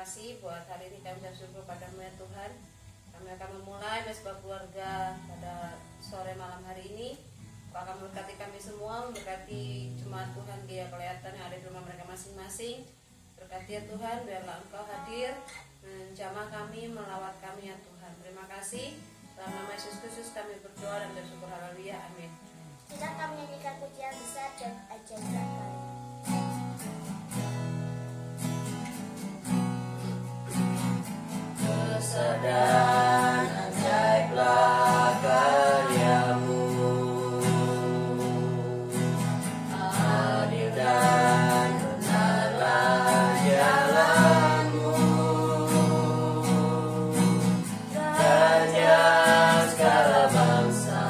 kasih buat hari ini. Kami bersyukur padamu ya Tuhan. Kami akan memulai mesbah keluarga pada sore malam hari ini. Kau akan memberkati kami semua, memberkati jemaat Tuhan dia kelihatan yang ada di rumah mereka masing-masing. Berkati ya Tuhan, biarlah Engkau hadir menjamah kami, melawat kami ya Tuhan. Terima kasih. Dalam nama Yesus Kristus kami berdoa dan bersyukur. Haleluya, amin. Kita akan menyanyikan pujian besar dan ajaib kami. Besar dan ajaiblah karyamu, adil dan benarlah jalanmu, Raja segala bangsa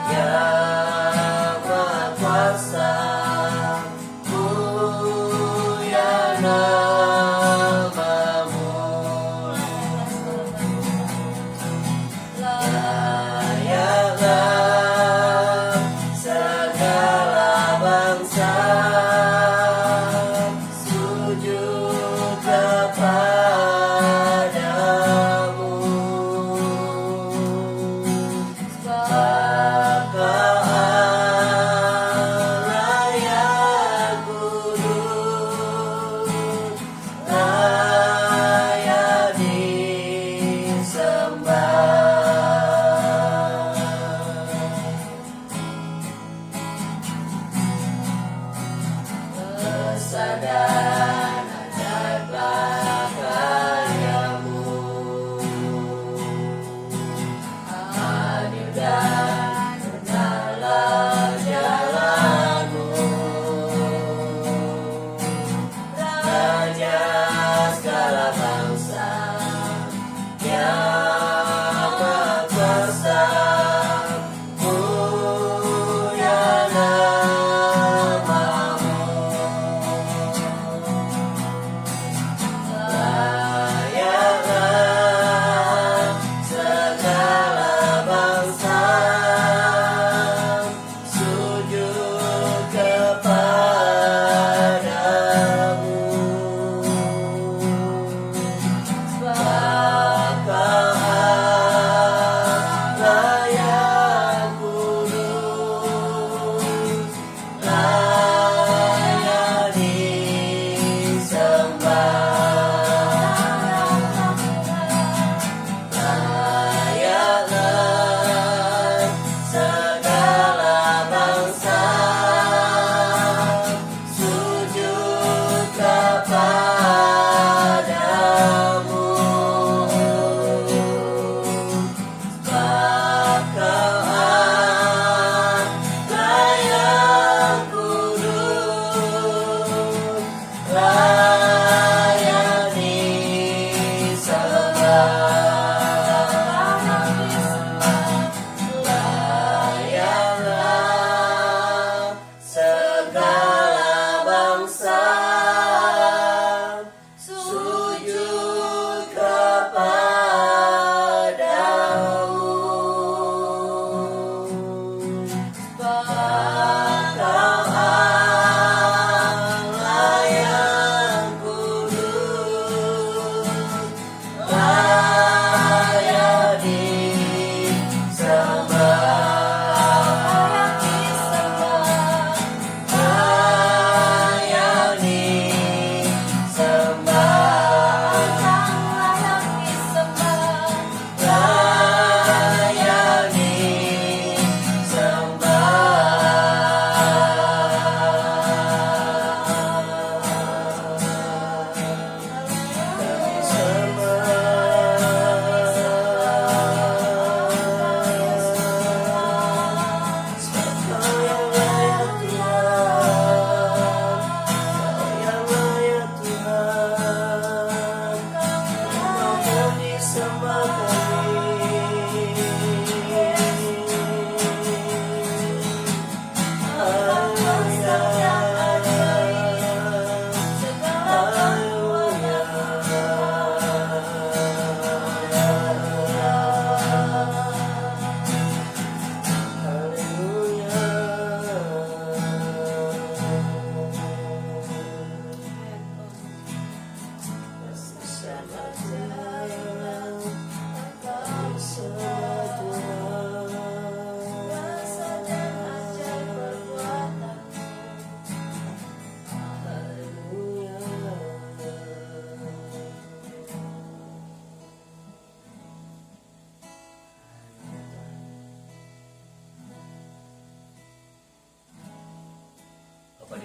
yang Maha Kuasa.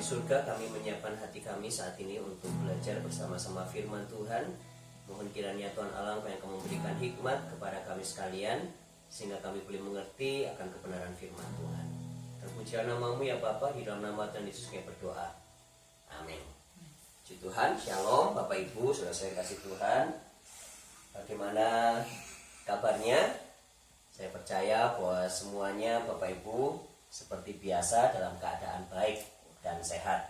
di surga, kami menyiapkan hati kami saat ini untuk belajar bersama-sama firman Tuhan. Mohon kiranya Tuhan Allah yang kamu memberikan hikmat kepada kami sekalian, sehingga kami boleh mengerti akan kebenaran firman Tuhan. Terpujilah namamu ya Bapa, di dalam nama Tuhan Yesus kami berdoa. Amin. Puji Tuhan, Shalom Bapak Ibu, saudara saya kasih Tuhan. Bagaimana kabarnya? Saya percaya bahwa semuanya Bapak Ibu seperti biasa dalam keadaan baik dan sehat.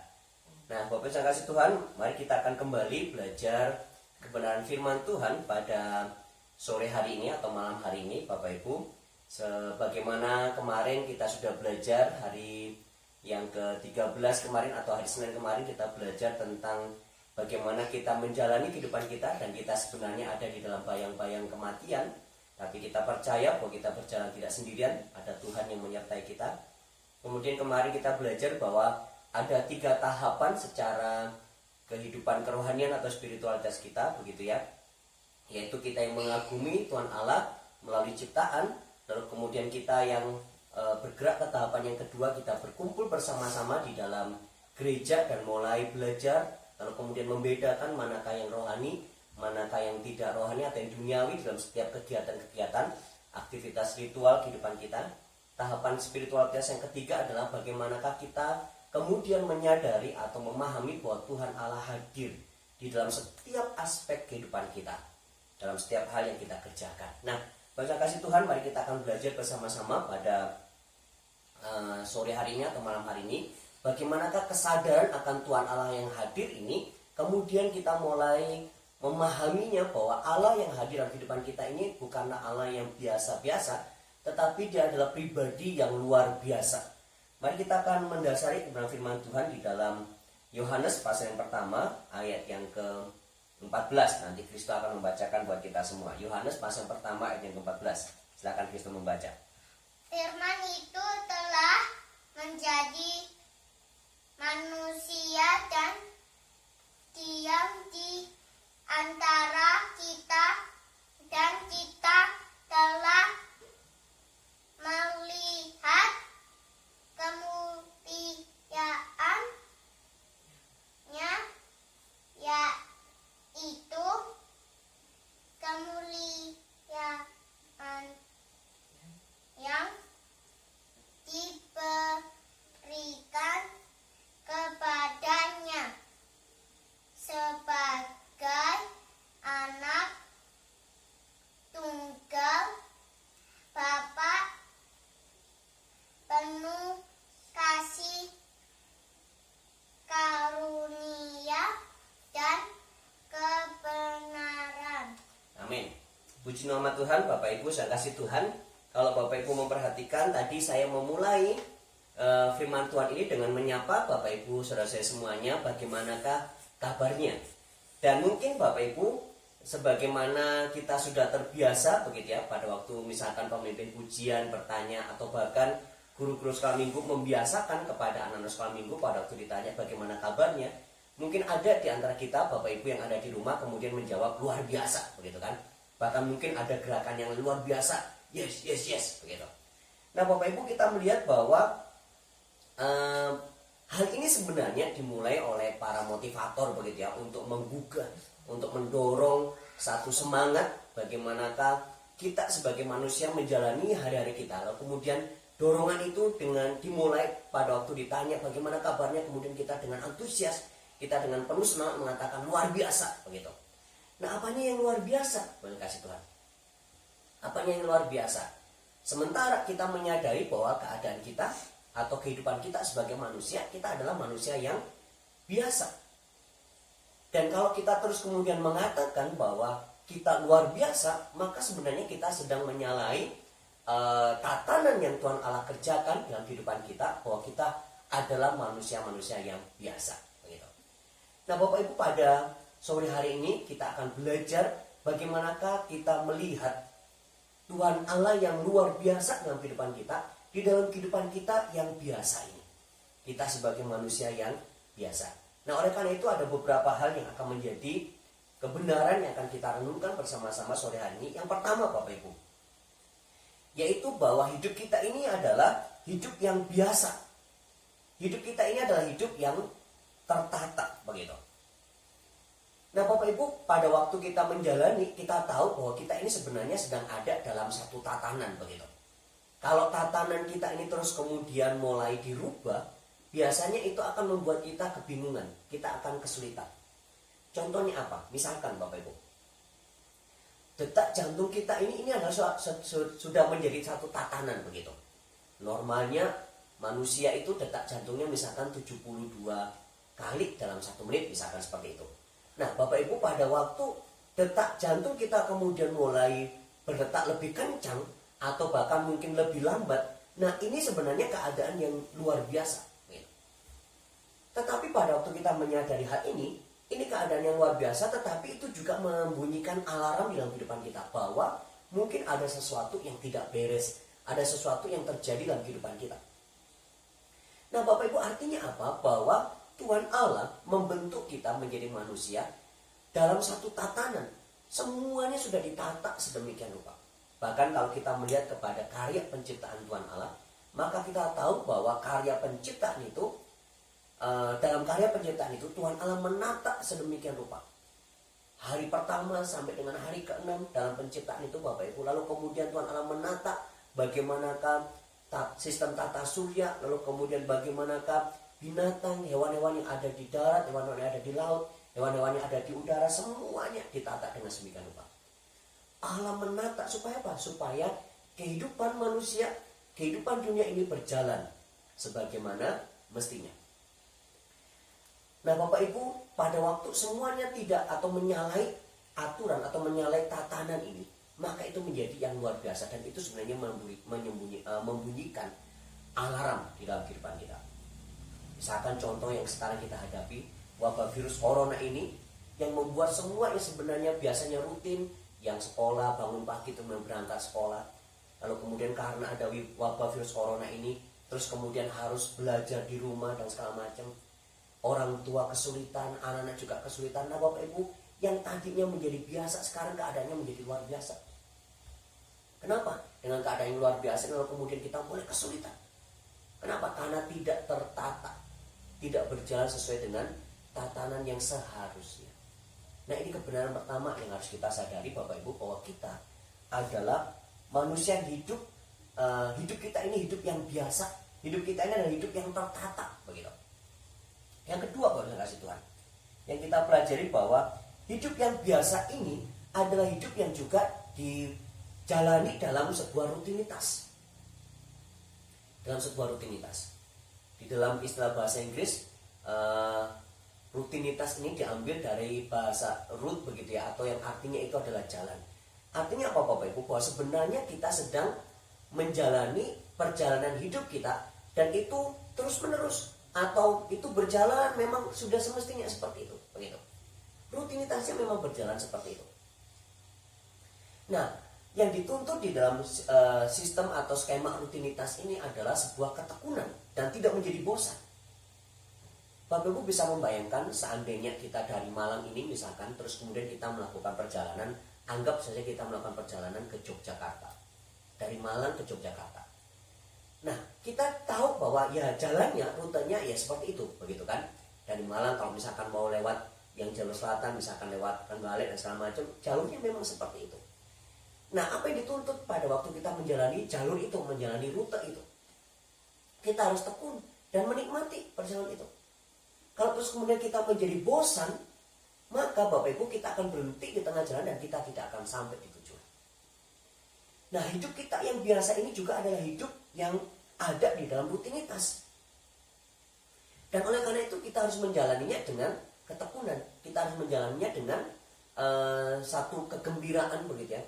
Nah, Bapak Ibu saya kasih Tuhan, mari kita akan kembali belajar kebenaran firman Tuhan pada sore hari ini atau malam hari ini Bapak Ibu. Sebagaimana kemarin kita sudah belajar hari yang ke-13 kemarin atau hari Senin kemarin, kita belajar tentang bagaimana kita menjalani kehidupan kita dan kita sebenarnya ada di dalam bayang-bayang kematian. Tapi kita percaya bahwa kita berjalan tidak sendirian, ada Tuhan yang menyertai kita. Kemudian kemarin kita belajar bahwa ada 3 tahapan secara kehidupan kerohanian atau spiritualitas kita, begitu ya. Yaitu kita yang mengagumi Tuhan Allah melalui ciptaan, lalu kemudian kita yang bergerak ke tahapan yang kedua, kita berkumpul bersama-sama di dalam gereja dan mulai belajar, lalu kemudian membedakan manakah yang rohani, manakah yang tidak rohani atau yang duniawi dalam setiap kegiatan-kegiatan, aktivitas ritual kehidupan kita. Tahapan spiritualitas yang ketiga adalah bagaimanakah kita kemudian menyadari atau memahami bahwa Tuhan Allah hadir di dalam setiap aspek kehidupan kita, dalam setiap hal yang kita kerjakan. Nah, Bapak kasih Tuhan, mari kita akan belajar bersama-sama pada sore hari ini atau malam hari ini, bagaimanakah kesadaran akan Tuhan Allah yang hadir ini, kemudian kita mulai memahaminya bahwa Allah yang hadir dalam kehidupan kita ini bukanlah Allah yang biasa-biasa, tetapi dia adalah pribadi yang luar biasa. Mari kita akan mendasari kebenaran firman Tuhan di dalam Yohanes pasal yang pertama ayat yang ke-14. Nanti Kristo akan membacakan buat kita semua. Yohanes pasal yang pertama ayat yang ke-14. Silakan Kristo membaca. Firman itu telah menjadi manusia dan diam di antara kita, dan kita telah melihat kemuliaannya, yaitu kemuliaan yang diberikan kepadanya sebagai anak tunggal Bapa, penuh kasih karunia dan kebenaran. Amin. Puji nama Tuhan. Bapak Ibu saya kasih Tuhan, kalau Bapak Ibu memperhatikan, tadi saya memulai firman Tuhan ini dengan menyapa Bapak Ibu saudara saya semuanya, bagaimanakah kabarnya. Dan mungkin Bapak Ibu, sebagaimana kita sudah terbiasa begitu ya, pada waktu misalkan pemimpin pujian bertanya, atau bahkan guru-guru sekolah minggu membiasakan kepada anak-anak sekolah minggu pada waktu ditanya bagaimana kabarnya, mungkin ada di antara kita Bapak Ibu yang ada di rumah kemudian menjawab luar biasa, begitu kan. Bahkan mungkin ada gerakan yang luar biasa, yes, yes, yes, begitu. Nah Bapak Ibu, kita melihat bahwa hal ini sebenarnya dimulai oleh para motivator begitu ya, untuk menggugah, untuk mendorong satu semangat bagaimanakah kita sebagai manusia menjalani hari-hari kita. Lalu kemudian dorongan itu dengan dimulai pada waktu ditanya bagaimana kabarnya, kemudian kita dengan antusias, kita dengan penuh semangat mengatakan luar biasa begitu. Nah, apanya yang luar biasa? Boleh kasih Tuhan. Apanya yang luar biasa? Sementara kita menyadari bahwa keadaan kita atau kehidupan kita sebagai manusia, kita adalah manusia yang biasa. Dan kalau kita terus kemudian mengatakan bahwa kita luar biasa, maka sebenarnya kita sedang menyalahi tatanan yang Tuhan Allah kerjakan dalam kehidupan kita, bahwa kita adalah manusia-manusia yang biasa begitu. Nah Bapak Ibu, pada sore hari ini kita akan belajar bagaimanakah kita melihat Tuhan Allah yang luar biasa dalam kehidupan kita, di dalam kehidupan kita yang biasa ini. Kita sebagai manusia yang biasa. Nah oleh karena itu ada beberapa hal yang akan menjadi kebenaran yang akan kita renungkan bersama-sama sore hari ini. Yang pertama Bapak Ibu, yaitu bahwa hidup kita ini adalah hidup yang biasa. hidup kita ini adalah hidup yang tertata begitu. Nah Bapak Ibu, pada waktu kita menjalani, kita tahu bahwa kita ini sebenarnya sedang ada dalam satu tatanan begitu. Kalau tatanan kita ini terus kemudian mulai dirubah, biasanya itu akan membuat kita kebingungan, kita akan kesulitan. Contohnya apa? Misalkan Bapak Ibu, detak jantung kita ini adalah sudah menjadi satu tatanan begitu. Normalnya manusia itu detak jantungnya misalkan 72 kali dalam 1 menit, misalkan seperti itu. Nah Bapak Ibu, pada waktu detak jantung kita kemudian mulai berdetak lebih kencang atau bahkan mungkin lebih lambat, nah ini sebenarnya keadaan yang luar biasa. Tetapi pada waktu kita menyadari hal ini keadaan yang luar biasa, tetapi itu juga membunyikan alarm dalam kehidupan kita bahwa mungkin ada sesuatu yang tidak beres, ada sesuatu yang terjadi dalam kehidupan kita. Nah Bapak Ibu, artinya apa? Bahwa Tuhan Allah membentuk kita menjadi manusia dalam satu tatanan. Semuanya sudah ditata sedemikian rupa. Bahkan kalau kita melihat kepada karya penciptaan Tuhan Allah, maka kita tahu bahwa karya penciptaan itu, dalam karya penciptaan itu Tuhan Allah menata sedemikian rupa. Hari pertama sampai dengan hari ke-6 dalam penciptaan itu Bapak Ibu. Lalu kemudian Tuhan Allah menata bagaimanakah sistem tata surya, lalu kemudian bagaimanakah binatang, hewan-hewan yang ada di darat, hewan-hewan yang ada di laut, hewan-hewan yang ada di udara, semuanya ditata dengan sedemikian rupa. Allah menata supaya apa? Supaya kehidupan manusia, kehidupan dunia ini berjalan sebagaimana mestinya. Nah Bapak Ibu, pada waktu semuanya tidak atau menyalahi aturan atau menyalahi tatanan ini, maka itu menjadi yang luar biasa, dan itu sebenarnya membunyikan alarm di dalam kehidupan kita. Misalkan contoh yang sekarang kita hadapi, wabah virus corona ini yang membuat semua yang sebenarnya biasanya rutin, yang sekolah bangun pagi itu berangkat sekolah, lalu kemudian karena ada wabah virus corona ini, terus kemudian harus belajar di rumah dan segala macam. Orang tua kesulitan, anak-anak juga kesulitan. Nah Bapak Ibu, yang tadinya menjadi biasa sekarang keadaannya menjadi luar biasa. Kenapa? Dengan keadaan yang luar biasa lalu kemudian kita mulai kesulitan. Kenapa? Karena tidak tertata, tidak berjalan sesuai dengan tatanan yang seharusnya. Nah ini kebenaran pertama yang harus kita sadari Bapak Ibu, bahwa kita adalah manusia yang hidup kita ini hidup yang biasa, hidup kita ini adalah hidup yang tertata begitu. Yang kedua Bapak kasih Tuhan, yang kita pelajari bahwa hidup yang biasa ini adalah hidup yang juga dijalani dalam sebuah rutinitas. Dalam sebuah rutinitas. Di dalam istilah bahasa Inggris, rutinitas ini diambil dari bahasa root begitu ya, atau yang artinya itu adalah jalan. Artinya apa Bapak Ibu? Bahwa sebenarnya kita sedang menjalani perjalanan hidup kita, dan itu terus menerus, atau itu berjalan memang sudah semestinya seperti itu begitu. Rutinitasnya memang berjalan seperti itu. Nah, yang dituntut di dalam sistem atau skema rutinitas ini adalah sebuah ketekunan dan tidak menjadi bosan. Bapak Ibu bisa membayangkan seandainya kita dari Malang ini misalkan, terus kemudian kita melakukan perjalanan, anggap saja kita melakukan perjalanan ke Yogyakarta. Dari Malang ke Yogyakarta. Nah, kita tahu bahwa ya jalannya, rutenya ya seperti itu, begitu kan? Dari Malang kalau misalkan mau lewat yang jalur selatan, misalkan lewat Trenggalek dan segala macam, jalurnya memang seperti itu. Nah, apa yang dituntut pada waktu kita menjalani jalur itu, menjalani rute itu? Kita harus tekun dan menikmati perjalanan itu. Kalau terus kemudian kita menjadi bosan, maka Bapak Ibu kita akan berhenti di tengah jalan dan kita tidak akan sampai di tujuan. Nah, hidup kita yang biasa ini juga adalah hidup yang ada di dalam rutinitas. Dan oleh karena itu kita harus menjalaninya dengan ketekunan. Kita harus menjalaninya dengan satu kegembiraan begitu ya.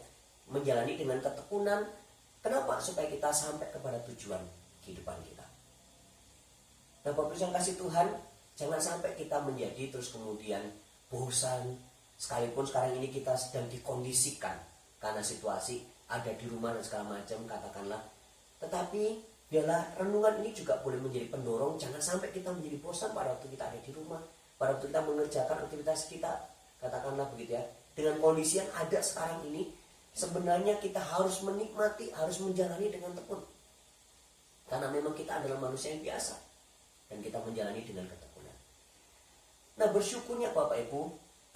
Menjalani dengan ketekunan. Kenapa? Supaya kita sampai kepada tujuan kehidupan kita. Nah Bapak yang kasih Tuhan, jangan sampai kita menjadi terus kemudian bosan. Sekalipun sekarang ini kita sedang dikondisikan karena situasi ada di rumah dan segala macam katakanlah. Tetapi biarlah renungan ini juga boleh menjadi pendorong. Jangan sampai kita menjadi bosan pada waktu kita ada di rumah, pada waktu kita mengerjakan aktivitas kita, katakanlah begitu ya. Dengan kondisi yang ada sekarang ini, sebenarnya kita harus menikmati, harus menjalani dengan tekun. Karena memang kita adalah manusia yang biasa. dan kita menjalani dengan ketekunan. Nah, bersyukurnya Bapak Ibu,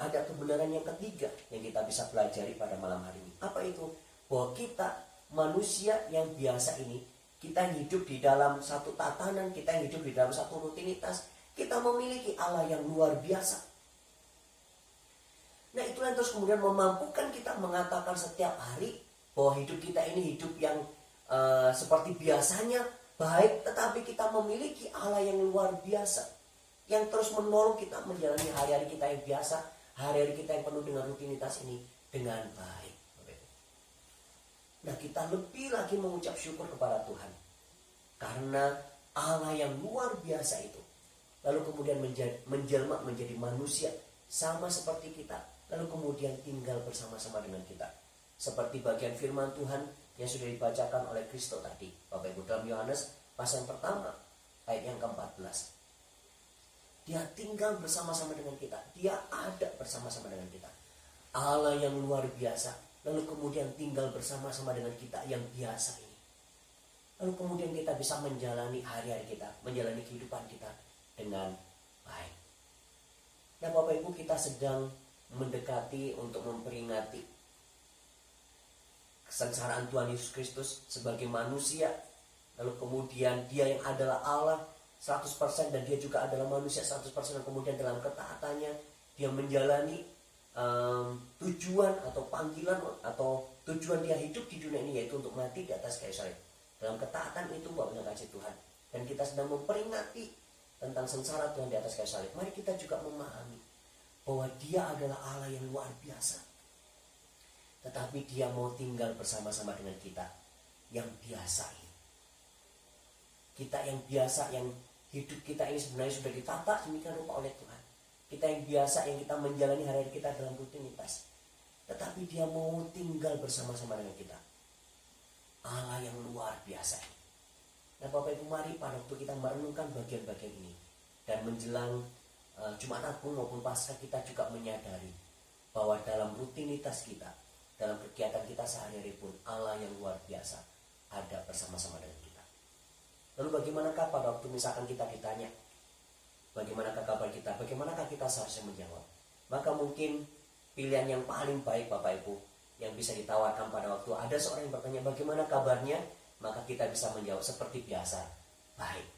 ada kebenaran yang ketiga yang kita bisa pelajari pada malam hari ini. Apa itu? Bahwa kita manusia yang biasa ini, kita hidup di dalam satu tatanan, kita hidup di dalam satu rutinitas, kita memiliki Allah yang luar biasa. Nah, itulah yang terus kemudian memampukan kita mengatakan setiap hari bahwa hidup kita ini hidup yang seperti biasanya baik, tetapi kita memiliki Allah yang luar biasa yang terus menolong kita menjalani hari-hari kita yang biasa, hari-hari kita yang penuh dengan rutinitas ini dengan baik. Nah, kita lebih lagi mengucap syukur kepada Tuhan karena Allah yang luar biasa itu lalu kemudian menjelma menjadi manusia sama seperti kita, lalu kemudian tinggal bersama-sama dengan kita. Seperti bagian firman Tuhan yang sudah dibacakan oleh Kristo tadi, Bapak Ibu, dalam Yohanes pasal yang pertama ayat yang ke-14. Dia tinggal bersama-sama dengan kita, dia ada bersama-sama dengan kita. Allah yang luar biasa, lalu kemudian tinggal bersama-sama dengan kita yang biasa ini. Lalu kemudian kita bisa menjalani hari-hari kita, menjalani kehidupan kita dengan baik. Nah, Bapak Ibu, kita sedang mendekati untuk memperingati kesengsaraan Tuhan Yesus Kristus sebagai manusia, lalu kemudian dia yang adalah Allah 100% dan dia juga adalah manusia 100%, dan kemudian dalam ketaatannya dia menjalani tujuan atau panggilan atau tujuan dia hidup di dunia ini, yaitu untuk mati di atas kayu salib. Dalam ketaatan itu Bapak kasih Tuhan, dan kita sedang memperingati tentang sengsara Tuhan di atas kayu salib. Mari kita juga memahami bahwa dia adalah Allah yang luar biasa, tetapi dia mau tinggal bersama-sama dengan kita yang biasa ini. Kita yang biasa, yang hidup kita ini sebenarnya sudah ditata demikian rupa oleh Tuhan. Kita yang biasa, yang kita menjalani hari-hari kita dalam rutinitas, tetapi dia mau tinggal bersama-sama dengan kita. Allah yang luar biasa ini. Nah, Bapak Ibu, mari pada waktu kita merenungkan bagian-bagian ini dan menjelang Jumat Agung maupun Paskah, kita juga menyadari bahwa dalam rutinitas kita, dalam kegiatan kita sehari-hari pun, Allah yang luar biasa ada bersama-sama dengan kita. Lalu bagaimanakah pada waktu misalkan kita ditanya, bagaimanakah kabar kita, bagaimanakah kita seharusnya menjawab? Maka mungkin pilihan yang paling baik Bapak Ibu yang bisa ditawarkan pada waktu ada seorang yang bertanya bagaimana kabarnya, maka kita bisa menjawab seperti biasa, baik.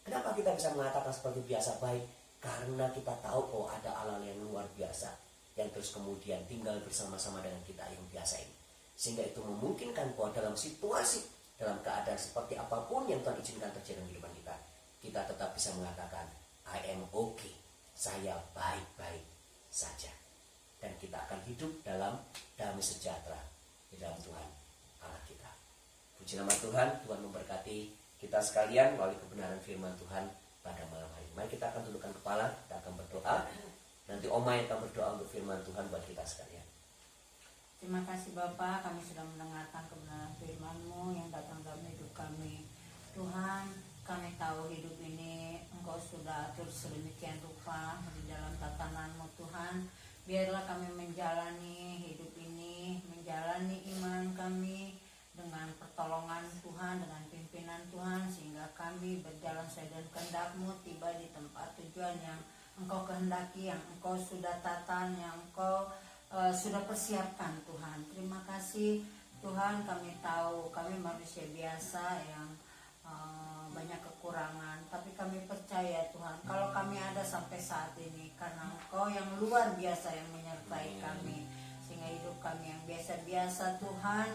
Kenapa kita bisa mengatakan seperti biasa, baik? Karena kita tahu bahwa ada Allah yang luar biasa yang terus kemudian tinggal bersama-sama dengan kita yang biasa ini. Sehingga itu memungkinkan bahwa dalam situasi, dalam keadaan seperti apapun yang Tuhan izinkan terjadi dalam kehidupan kita, kita tetap bisa mengatakan I am okay, saya baik-baik saja. Dan kita akan hidup dalam damai sejahtera di dalam Tuhan Allah kita. Puji nama Tuhan, Tuhan memberkati kita sekalian melalui kebenaran firman Tuhan pada malam hari. Mari kita akan tundukkan kepala, kita akan berdoa. Nanti Oma yang akan berdoa untuk firman Tuhan buat kita sekalian. Terima kasih Bapak, kami sudah mendengarkan kebenaran firman-Mu yang datang dalam hidup kami. Tuhan, kami tahu hidup ini Engkau sudah atur sedemikian rupa di dalam tatanan-Mu Tuhan. Biarlah kami menjalani hidup ini, menjalani iman kami dengan pertolongan Tuhan, dengan pimpinan Tuhan, sehingga kami berjalan sesuai dengan kehendak-Mu, tiba di tempat tujuan yang Engkau kehendaki, yang Engkau sudah tata, yang Engkau sudah persiapkan Tuhan. Terima kasih Tuhan, kami tahu kami manusia biasa yang banyak kekurangan, tapi kami percaya Tuhan, kalau kami ada sampai saat ini karena Engkau yang luar biasa yang menyertai kami, sehingga hidup kami yang biasa-biasa Tuhan,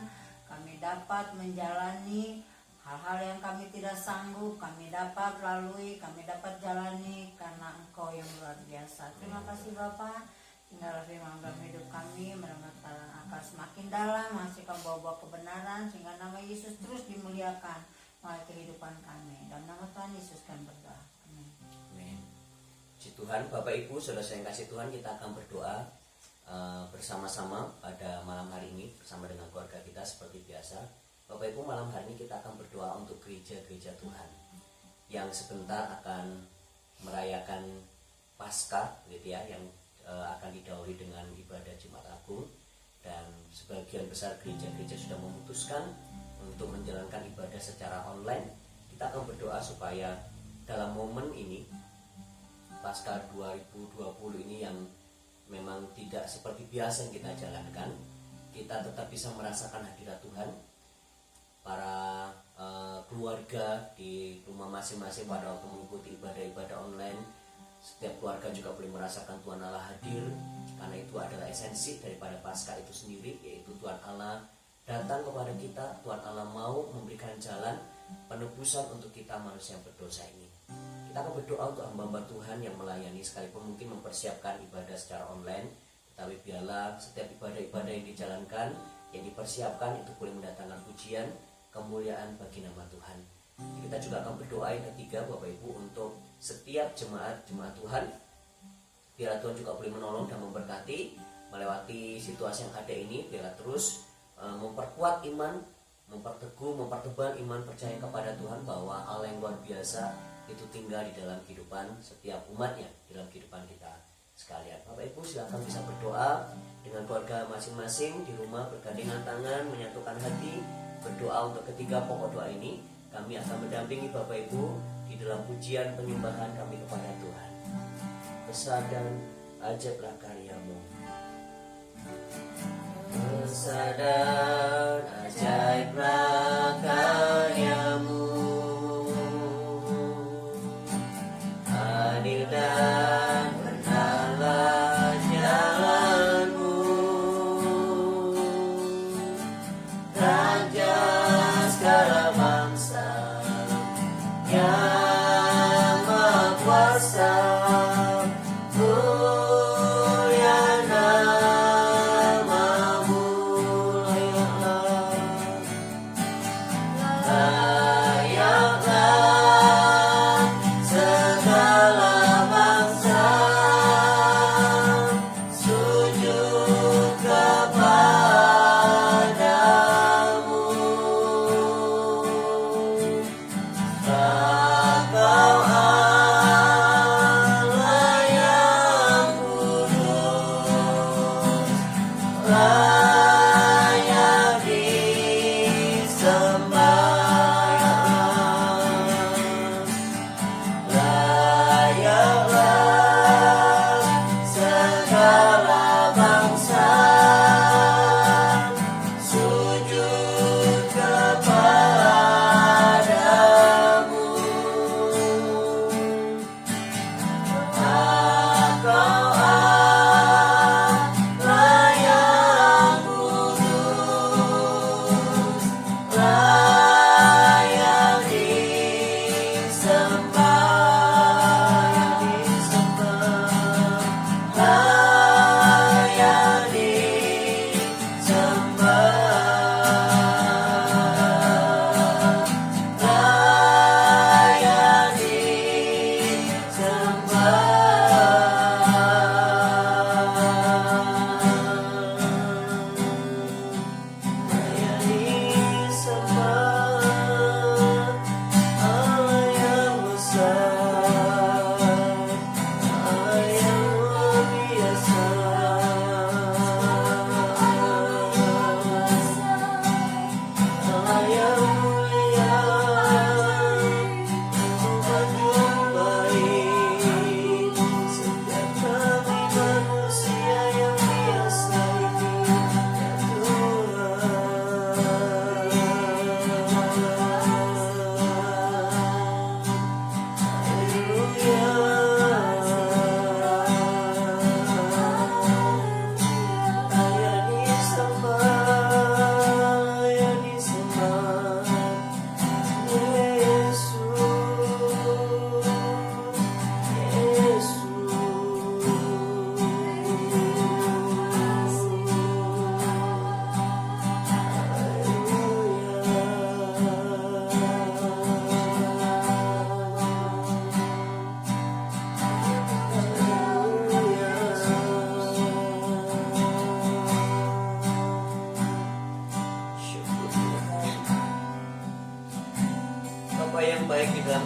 kami dapat menjalani hal-hal yang kami tidak sanggup, kami dapat lalui, kami dapat jalani karena Engkau yang luar biasa. Terima kasih Bapa, tinggallah firman dalam hidup kami, mendengarkan akal semakin dalam, menghasilkan buah-buah kebenaran, sehingga nama Yesus terus dimuliakan melalui kehidupan kami. Dalam nama Tuhan Yesus kami berdoa. Amin. Amin. Puji Tuhan, Bapak Ibu, saudara yang kasih Tuhan, kita akan berdoa bersama-sama pada malam hari ini bersama dengan keluarga kita seperti biasa. Bapak Ibu, malam hari ini kita akan berdoa untuk gereja-gereja Tuhan yang sebentar akan merayakan Paskah, gitu ya, yang akan didahului dengan ibadah Jumat Agung, dan sebagian besar gereja-gereja sudah memutuskan untuk menjalankan ibadah secara online. Kita akan berdoa supaya dalam momen ini Paskah 2020 ini yang memang tidak seperti biasa yang kita jalankan, kita tetap bisa merasakan hadirat Tuhan. Para keluarga di rumah masing-masing pada waktu mengikuti ibadah-ibadah online, setiap keluarga juga boleh merasakan Tuhan Allah hadir, karena itu adalah esensi daripada Paskah itu sendiri, yaitu Tuhan Allah datang kepada kita. Tuhan Allah mau memberikan jalan penebusan untuk kita manusia yang berdosa ini. Kita akan berdoa untuk hamba-hamba Tuhan yang melayani, sekalipun mungkin mempersiapkan ibadah secara online, tetapi biarlah setiap ibadah-ibadah yang dijalankan, yang dipersiapkan itu boleh mendatangkan pujian, kemuliaan bagi nama Tuhan. Kita juga akan berdoa yang ketiga, Bapak Ibu, untuk setiap jemaat Tuhan. Biarlah Tuhan juga boleh menolong dan memberkati melewati situasi yang ada ini. Biarlah terus memperkuat iman, memperteguh, mempertebal iman percaya kepada Tuhan bahwa Allah yang luar biasa itu tinggal di dalam kehidupan setiap umatnya, dalam kehidupan kita sekalian. Bapak Ibu silakan bisa berdoa dengan keluarga masing-masing di rumah, bergandengan tangan, menyatukan hati, berdoa untuk ketiga pokok doa ini. Kami akan mendampingi Bapak Ibu di dalam pujian penyembahan kami kepada Tuhan. Besar dan ajaiblah karya-Mu. Besar dan ajaiblah karya-Mu, adil dan benarlah jalan-Mu, Raja segala bangsa yang Maha Kuasa.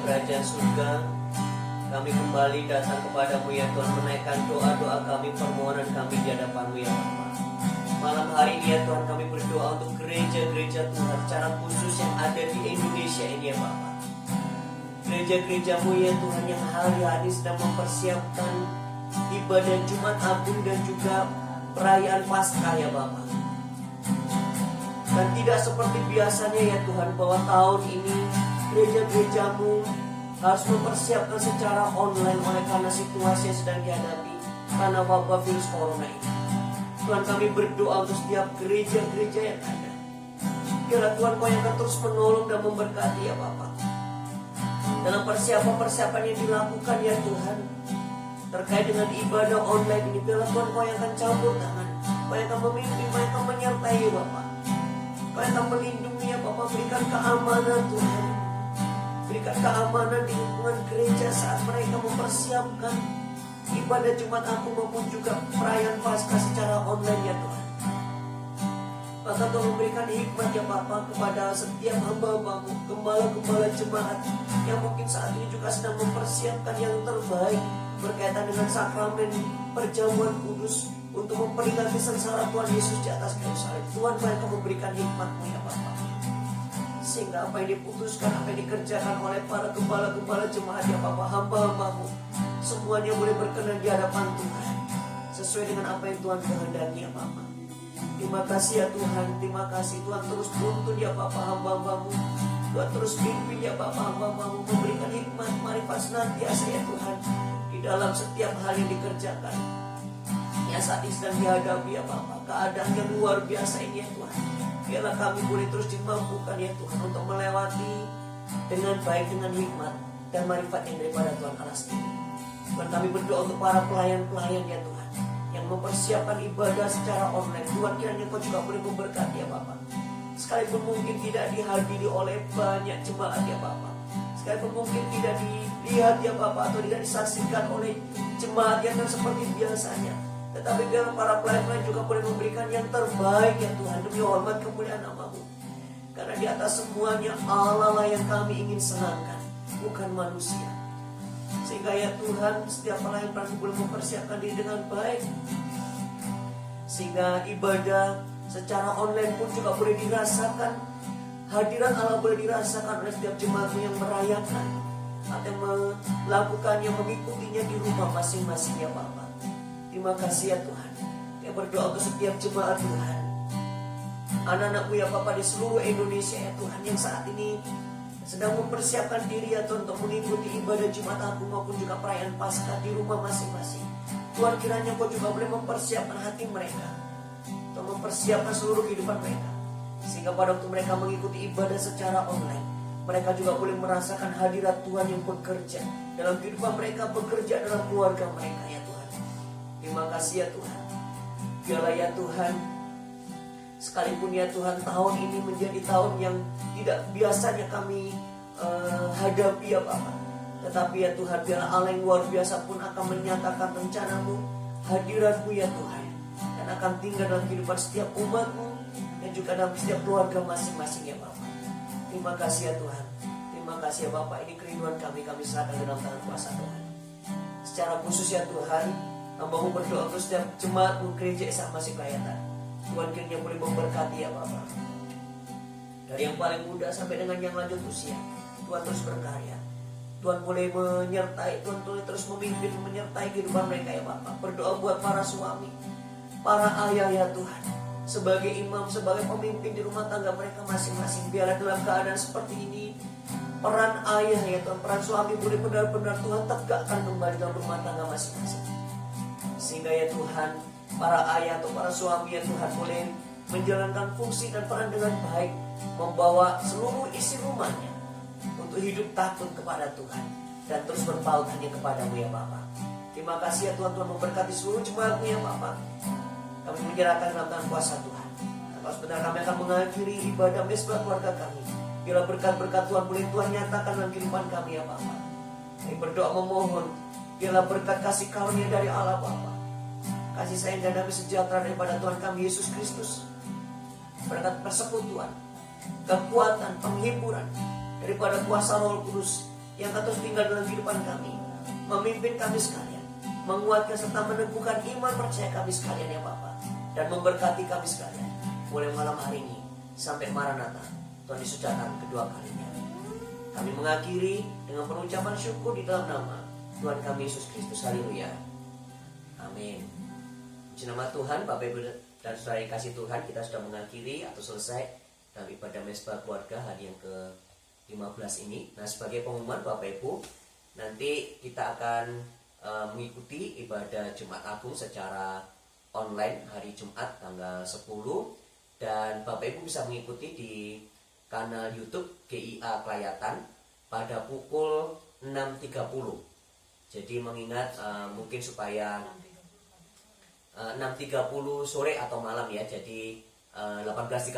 Kerajaan surga, kami kembali datang kepadamu ya Tuhan, menaikkan doa-doa kami, permohonan kami di hadapan-Mu ya Bapa. Malam hari ini ya Tuhan, kami berdoa untuk gereja-gereja Tuhan secara khusus yang ada di Indonesia ini ya Bapa. gereja-gerejamu ya Tuhan yang hari-hari sedang mempersiapkan ibadah Jumat Agung dan juga perayaan Paskah ya Bapa. Dan tidak seperti biasanya ya Tuhan, bahwa tahun ini gereja-gerejamu harus mempersiapkan secara online oleh karena situasi yang sedang dihadapi karena wabah virus corona ini. Tuhan, kami berdoa untuk setiap gereja-gereja yang ada. Biarlah Tuhan Kau yang akan terus menolong dan memberkati ya Bapa. Dalam persiapan-persiapan yang dilakukan ya Tuhan, terkait dengan ibadah online ini, biarlah Tuhan Kau yang akan campur tangan, Kau yang akan memimpin, Kau yang akan menyertai ya Bapa. Kau yang akan melindungi ya Bapa, berikan keamanan Tuhan. Berikan keamanan di lingkungan gereja saat mereka mempersiapkan ibadah Jumat Agung maupun juga perayaan Paskah secara online ya Tuhan. Maka Tuhan memberikan hikmat ya Bapa kepada setiap hamba-Hamba-Mu, gembala-gembala jemaat yang mungkin saat ini juga sedang mempersiapkan yang terbaik berkaitan dengan sakramen perjamuan kudus untuk memperingati sengsara Tuhan Yesus di atas kayu salib. Tuhan, mereka memberikan hikmat-Mu ya Bapa, sehingga apa yang diputuskan, apa yang dikerjakan oleh para gembala-gembala jemaat ya Bapa, hamba-Hamba-Mu, semuanya boleh berkenan di hadapan Tuhan sesuai dengan apa yang Tuhan kehendaki ya Bapa. Terima kasih ya Tuhan, terima kasih Tuhan, terus tuntun ya Bapa hamba-Hamba-Mu. Tuhan terus pimpin ya Bapa hamba-Hamba-Mu, memberikan hikmat marifat senantiasa ya Tuhan di dalam setiap hal yang dikerjakan. Ya saat ini sedang dihadapi ya Bapa, keadaan yang luar biasa ini ya Tuhan. Biarlah kami boleh terus dimampukan ya Tuhan untuk melewati dengan baik, dengan hikmat dan marifat yang daripada Tuhan Allah sendiri. Tuhan, kami berdoa untuk para pelayan-pelayan ya Tuhan yang mempersiapkan ibadah secara online. Tuhan, kiranya Kau juga boleh memberkati ya Bapa. Sekalipun mungkin tidak dihadiri oleh banyak jemaat ya Bapa, sekalipun mungkin tidak dilihat ya Bapa, atau tidak disaksikan oleh jemaat yang seperti biasanya, tetapi biar para pelayan-pelayan juga boleh memberikan yang terbaik ya Tuhan, demi hormat kemuliaan nama-Mu. Karena di atas semuanya Allah lah yang kami ingin senangkan, bukan manusia. Sehingga ya Tuhan, setiap pelayan-pelayan boleh mempersiapkan diri dengan baik, sehingga ibadah secara online pun juga boleh dirasakan. Hadirat Allah boleh dirasakan oleh setiap jemaat yang merayakan atau melakukannya, mengikutinya di rumah masing-masing ya Bapa. Terima kasih ya Tuhan. Saya berdoa untuk setiap jemaat Tuhan, anak-anak-Mu ya Bapa di seluruh Indonesia ya Tuhan, yang saat ini sedang mempersiapkan diri ya Tuhan untuk mengikuti ibadah Jumat Agung maupun juga perayaan Paskah di rumah masing-masing. Tuhan, kiranya Kau juga boleh mempersiapkan hati mereka, untuk mempersiapkan seluruh kehidupan mereka, sehingga pada waktu mereka mengikuti ibadah secara online, mereka juga boleh merasakan hadirat Tuhan yang bekerja dalam kehidupan mereka, bekerja dalam keluarga mereka ya Tuhan. Terima kasih ya Tuhan. Biarlah ya Tuhan, sekalipun ya Tuhan tahun ini menjadi tahun yang tidak biasanya kami hadapi ya Bapa, tetapi ya Tuhan, biarlah Allah yang luar biasa pun akan menyatakan rencana-Mu, hadirat-Mu ya Tuhan, dan akan tinggal dalam kehidupan setiap umat-Mu dan juga dalam setiap keluarga masing-masing ya Bapa. Terima kasih ya Tuhan. Terima kasih ya Bapa. Ini kerinduan kami serahkan dalam tangan kuasa Tuhan. Secara khusus ya Tuhan, hamba-Mu berdoa untuk setiap jemaat-Mu gereja Esa Masih Kelihatan. Tuhan, kiranya boleh memberkati ya Bapa, dari yang paling muda sampai dengan yang lanjut usia. Tuhan terus berkarya, Tuhan boleh menyertai, Tuhan boleh terus memimpin, menyertai kehidupan mereka ya Bapa. Berdoa buat para suami, para ayah ya Tuhan, sebagai imam, sebagai pemimpin di rumah tangga mereka masing-masing. Biarlah dalam keadaan seperti ini, peran ayah ya Tuhan, peran suami boleh benar-benar Tuhan tegakkan kembali dalam rumah tangga masing-masing. Sehingga ya Tuhan, para ayah atau para suami ya Tuhan boleh menjalankan fungsi dan peran dengan baik, membawa seluruh isi rumahnya untuk hidup takut kepada Tuhan dan terus berpaut hanya kepada-Mu ya Bapa. Terima kasih ya Tuhan, Tuhan memberkati seluruh jemaat-Mu ya Bapa. Kami menyerahkan dalam tangan kuasa Tuhan. Dan kalau sebentar kami akan mengakhiri ibadah mesbah keluarga kami, biarlah berkat-berkat Tuhan boleh Tuhan nyatakan dalam kehidupan kami ya Bapa. Kami berdoa memohon, biarlah berkat kasih karunia dari Allah Bapa, kasih sayang dan damai sejahtera daripada Tuhan kami Yesus Kristus, berkat persekutuan, kekuatan, penghiburan daripada kuasa Roh Kudus yang terus tinggal dalam kehidupan kami, memimpin kami sekalian, menguatkan serta meneguhkan iman percaya kami sekalian ya Bapa, dan memberkati kami sekalian mulai malam hari ini sampai Maranatha Tuhan Yesus datang kedua kalinya. Kami mengakhiri dengan pengucapan syukur di dalam nama Tuhan kami Yesus Kristus. Haleluya. Amin. Puji nama Tuhan. Bapak Ibu dan saudara yang kasih Tuhan, kita sudah mengakhiri atau selesai dalam ibadah Mezbah Keluarga hari yang ke-15 ini. Nah, sebagai pengumuman Bapak Ibu, nanti kita akan mengikuti ibadah Jumat Agung secara online hari Jumat tanggal 10, dan Bapak Ibu bisa mengikuti di kanal YouTube GIA Klayatan pada pukul 6.30. Jadi mengingat mungkin supaya 6.30 sore atau malam ya, jadi 18.30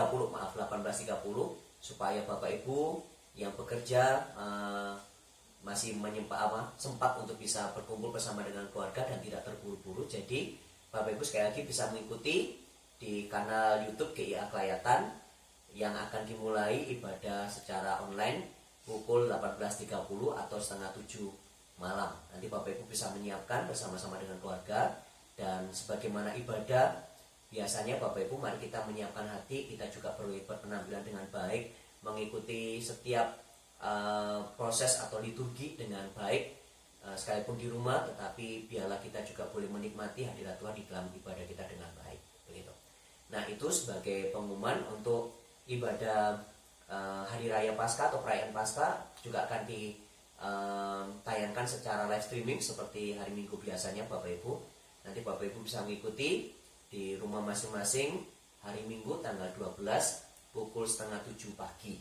supaya Bapak Ibu yang bekerja masih sempat untuk bisa berkumpul bersama dengan keluarga dan tidak terburu-buru. Jadi Bapak Ibu sekali lagi bisa mengikuti di kanal YouTube GIA Klayatan yang akan dimulai ibadah secara online pukul 18.30 atau setengah 7 malam. Nanti Bapak Ibu bisa menyiapkan bersama-sama dengan keluarga. Dan sebagaimana ibadah biasanya Bapak Ibu, mari kita menyiapkan hati, kita juga perlu berpenampilan dengan baik, mengikuti setiap proses atau liturgi dengan baik, sekalipun di rumah, tetapi biarlah kita juga boleh menikmati hadirat Tuhan di dalam ibadah kita dengan baik, begitu. Nah, itu sebagai pengumuman untuk ibadah Hari Raya Paskah atau perayaan Paskah, juga akan ditayangkan secara live streaming seperti hari Minggu biasanya Bapak Ibu. Nanti Bapak Ibu bisa mengikuti di rumah masing-masing hari Minggu tanggal 12 pukul setengah 7 pagi.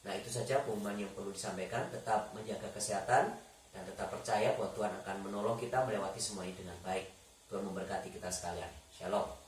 Nah, itu saja pengumuman yang perlu disampaikan. Tetap menjaga kesehatan dan tetap percaya bahwa Tuhan akan menolong kita melewati semua ini dengan baik. Tuhan memberkati kita sekalian. Shalom.